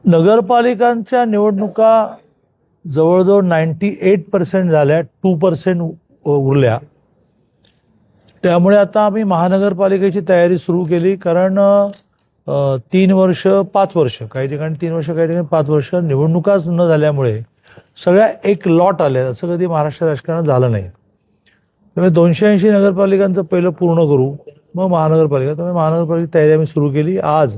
नगरपालिकांच्या निवडणुका जवळजवळ 98% झाल्या, 2% उरल्या. त्यामुळे आता आम्ही महानगरपालिकेची तयारी सुरू केली. कारण 3 वर्ष 5 वर्ष, काही ठिकाणी 3 वर्ष, काही ठिकाणी 5 वर्ष निवडणुकाच न झाल्यामुळे सगळ्या एक लॉट आल्या. असं कधी महाराष्ट्र राजकारणात झालं नाही. त्यामुळे 280 नगरपालिकांचं पहिलं पूर्ण करू, मग महानगरपालिका. त्यामुळे महानगरपालिकेची तयारी आम्ही सुरू केली आज.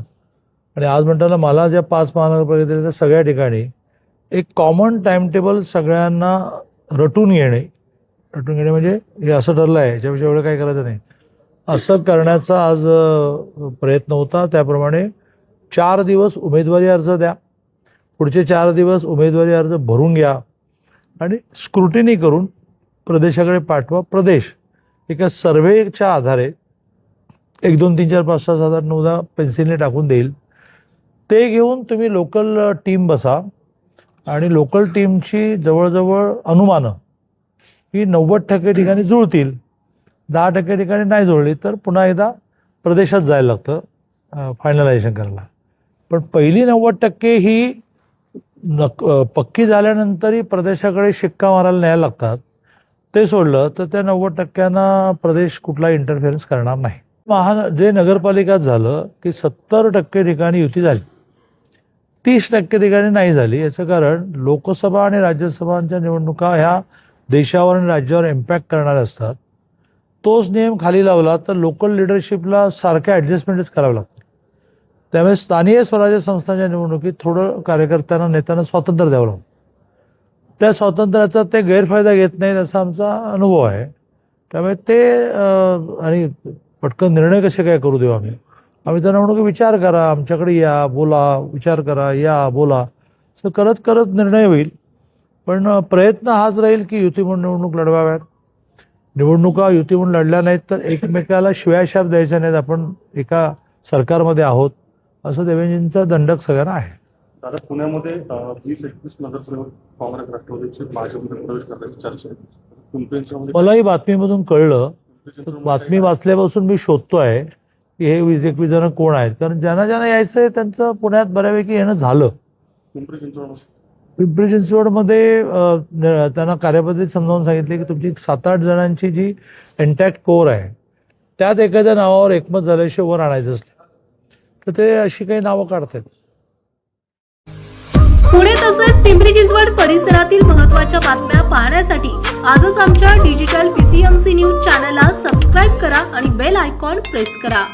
आणि आज म्हणताना मला ज्या 5 महानगरपालिका दिल्या त्या सगळ्या ठिकाणी एक कॉमन टाइम टेबल सगळ्यांना रटून घेणे म्हणजे हे असं ठरलं आहे, याच्यापेक्षा एवढं काही करायचं नाही असं करण्याचा आज प्रयत्न होता. त्याप्रमाणे 4 दिवस उमेदवारी अर्ज द्या, पुढचे 4 दिवस उमेदवारी अर्ज भरून घ्या आणि स्क्रुटिनी करून प्रदेशाकडे पाठवा. प्रदेश एका सर्व्हेच्या आधारे 1 2 3 4 5 6 7 8 9 10 पेन्सिलने टाकून देईल. ते घेऊन तुम्ही लोकल टीम बसा आणि लोकल टीमची जवळजवळ अनुमानं ही 90% ठिकाणी जुळतील. 10% ठिकाणी नाही जुळली तर पुन्हा एकदा प्रदेशात जायला लागतं फायनलायझेशन करायला. पण पहिली 90% ही पक्की झाल्यानंतरही प्रदेशाकडे शिक्का मारायला न्यायला लागतात. ते सोडलं तर त्या 90%ना प्रदेश कुठला इंटरफेरन्स करणार नाही. जे नगरपालिकात झालं की 70% ठिकाणी युती झाली, 30% ठिकाणी नाही झाली. याचं कारण लोकसभा आणि राज्यसभांच्या निवडणुका ह्या देशावर आणि राज्यावर इम्पॅक्ट करणारे असतात. तोच नियम खाली लावला तर लोकल लिडरशिपला सारख्या ॲडजस्टमेंटच करावं लागतं. त्यामुळे स्थानिक स्वराज्य संस्थांच्या निवडणुकीत थोडं कार्यकर्त्यांना नेत्यांना स्वातंत्र्य द्यावं लागतं. त्या स्वातंत्र्याचा ते गैरफायदा घेत नाहीत असा आमचा अनुभव आहे. त्यामुळे ते आणि पटकन निर्णय कसे काय करू देऊ आम्ही त्यांना म्हणू की विचार करा, आमच्याकडे या, बोला, विचार करा, या, बोला. असं करत करत निर्णय होईल. पण प्रयत्न हाच राहील की युती म्हणून निवडणूक लढवाव्यात. निवडणुका युती म्हणून लढल्या नाहीत तर एकमेकाला शिव्याशाप द्यायच्या नाहीत. आपण एका सरकारमध्ये आहोत असं देवेंद्रजींचा दंडक सगळ्यांना आहे. दादा, पुण्यामध्ये 20-21 नगरसेवक काँग्रेस राष्ट्रवादीचे भाजपमध्ये प्रवेश करण्याची चर्चा आहे. मला ही बातमीमधून कळलं. बातमी वाचल्यापासून मी शोधतोय की हे 20-21 जण कोण आहेत. कारण ज्यांना ज्यांना यायचं आहे त्यांचं पुण्यात बऱ्यापैकी येणं झालं. पिंपरी चिंचवडमध्ये त्यांना कार्यपद्धती समजावून सांगितले की तुमची 7-8 जणांची जी इंटॅक्ट कोर आहे त्यात एखाद्या नावावर एकमत झाल्याशिवाय वर आणायचं असतं तर ते अशी काही नावं काढतात. पुणे तसेच पिंपरी चिंचवड परिसरातील महत्त्वाच्या बातम्या पाहण्यासाठी आजच आमच्या डिजिटल PCMC न्यूज चॅनलला सबस्क्राईब करा आणि बेल आयकॉन प्रेस करा.